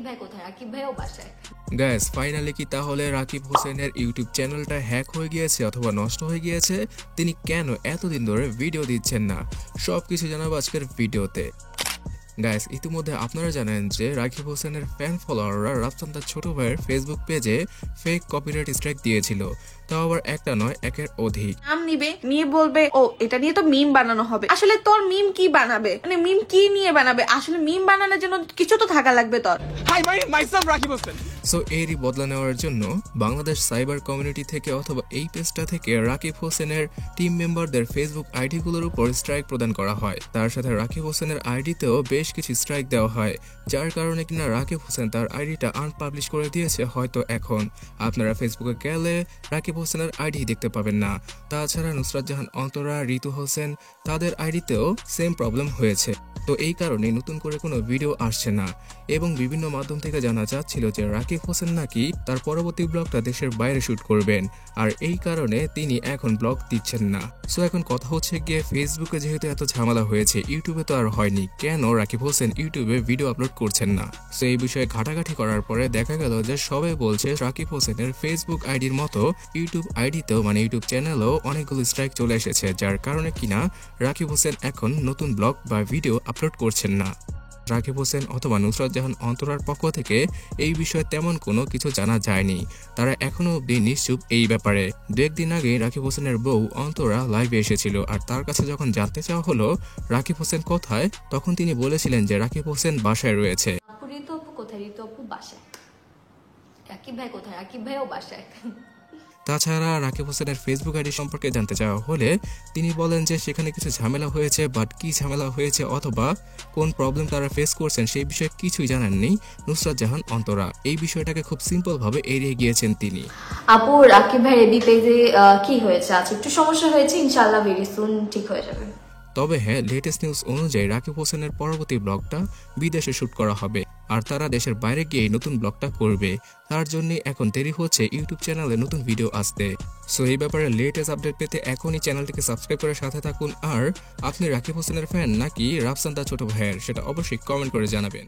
রাকিব ভাই কোথায়? রাকিব ভাইও বাসায়। গাইস ফাইনালি কি তাহলে রাকিব হোসেনের ইউটিউব চ্যানেলটা হ্যাক হয়ে গিয়েছে অথবা নষ্ট হয়ে গিয়েছে? তিনি কেন এতদিন ধরে ভিডিও দিচ্ছেন না, সবকিছু জানাবো আজকের ভিডিওতে। গাইস ইতিমধ্যে আপনারা জানেন যে রাকিব হোসেনের ফ্যান ফলোয়াররা রাফসান তার ছোট ভাইয়ের ফেসবুক পেজে ফেক কপিরাইট স্ট্রাইক দিয়েছিল, তাও আবার একটা নয়, একের অধিক। নাম নিবে, নিয়ে বলবে ও এটা নিয়ে তো মিম বানানো হবে। আসলে তোর মিম কি বানাবে, মানে মিম কি নিয়ে বানাবে? আসলে মিম বানানোর জন্য কিছু তো থাকা লাগবে তোর। Hi myself Rakib Hossain. So এরই বদলা নেওয়ার জন্য বাংলাদেশ সাইবার কমিউনিটি থেকে অথবা এই পেজটা থেকে রাকিব হোসেনের টিম মেম্বারদের ফেসবুক আইডিগুলোর উপর স্ট্রাইক প্রদান করা হয়। তার সাথে রাকিব হোসেনের আইডিতেও বেশ কিছু স্ট্রাইক দেওয়া হয়, যার কারণে কিনা রাকিব হোসেন তার আইডিটা আনপাবলিশ করে দিয়েছে। হয়তো এখন আপনারা ফেসবুকে গেলে রাকিব হোসেনের আইডি দেখতে পাবেন না। তাছাড়া নুসরাত জাহান অন্তরা, ঋতু হোসেন তাদের আইডিতেও সেম প্রবলেম হয়েছে। তো এই কারণে নতুন করে কোনো ভিডিও আসছে না এবং বিভিন্ন মাধ্যম থেকে জানা যাচ্ছিল যে রাকিব হোসেন নাকি তার পরবর্তী ব্লগটা দেশের বাইরে শুট করবেন, আর এই কারণে তিনি এখন ব্লগ দিচ্ছেন না। সো এখন কথা হচ্ছে গিয়ে ফেসবুকে যেহেতু এত ঝামেলা হয়েছে, ইউটিউবে তো আর হয়নি, কেন রাকিব হোসেন ইউটিউবে ভিডিও আপলোড করছেন না? সো এই বিষয়ে ঘাটাঘাটি করার পরে দেখা গেল যে সবাই বলছে রাকিব হোসেনের ফেসবুক আইডির মতো ইউটিউব আইডিতেও মানে ইউটিউব চ্যানেলেও অনেকগুলো স্ট্রাইক চলে এসেছে, যার কারণে কিনা রাকিব হোসেন এখন নতুন ব্লগ বা ভিডিও আপলোড করছেন না। রাকিব হোসেন অথবা নুসরাত জাহান অন্তরার পক্ষ থেকে এই বিষয়ে তেমন কোনো কিছু জানা যায়নি, তারা এখনো অব্দি নিশ্চুপ এই ব্যাপারে। দু একদিন আগে রাকিব হোসেনের বউ অন্তরা লাইভে এসেছিল, আর তার কাছে যখন জানতে চাওয়া হলো রাকিব হোসেন কোথায়, তখন তিনি বলেছিলেন যে রাকিব হোসেন বাসায় রয়েছে। ঋতু আপু কোথায়? ঋতু আপু বাসায়। রাকিব ভাই কোথায়? রাকিব ভাইও বাসায়। তাছাড়া রাকিব হোসেনের ফেসবুক আইডি সম্পর্কে জানতে চাওয়া হলে তিনি বলেন যে সেখানে কিছু ঝামেলা হয়েছে, বাট কি ঝামেলা হয়েছে অথবা কোন প্রবলেম তারা ফেস করছেন সেই বিষয়ে কিছুই জানাননি নুসরাত জাহান অন্তরা। এই বিষয়টাকে খুব সিম্পল ভাবে এড়িয়ে গিয়েছেন তিনি। আপু রাকিব ভাই এডি পেজে কি হয়েছে? আচ্ছা একটু সমস্যা হয়েছে, ইনশাআল্লাহ ভেরি সুন ঠিক হয়ে যাবে। তবে হ্যাঁ, লেটেস্ট নিউজ অনুযায়ী রাকিব হোসেনের পরবর্তী ব্লগটা বিদেশে শুট করা হবে, আর তারা দেশের বাইরে গিয়ে নতুন ব্লগটা করবে। তার জন্য এখন দেরি হচ্ছে ইউটিউব চ্যানেলে নতুন ভিডিও আসতে। সো এই ব্যাপারে লেটেস্ট আপডেট পেতে এখনই চ্যানেলটিকে সাবস্ক্রাইব করে সাথে থাকুন। আর আপনি রাকিব হোসেনের ফ্যান নাকি রাফসান তার ছোট ভাইয়ের, সেটা অবশ্যই কমেন্ট করে জানাবেন।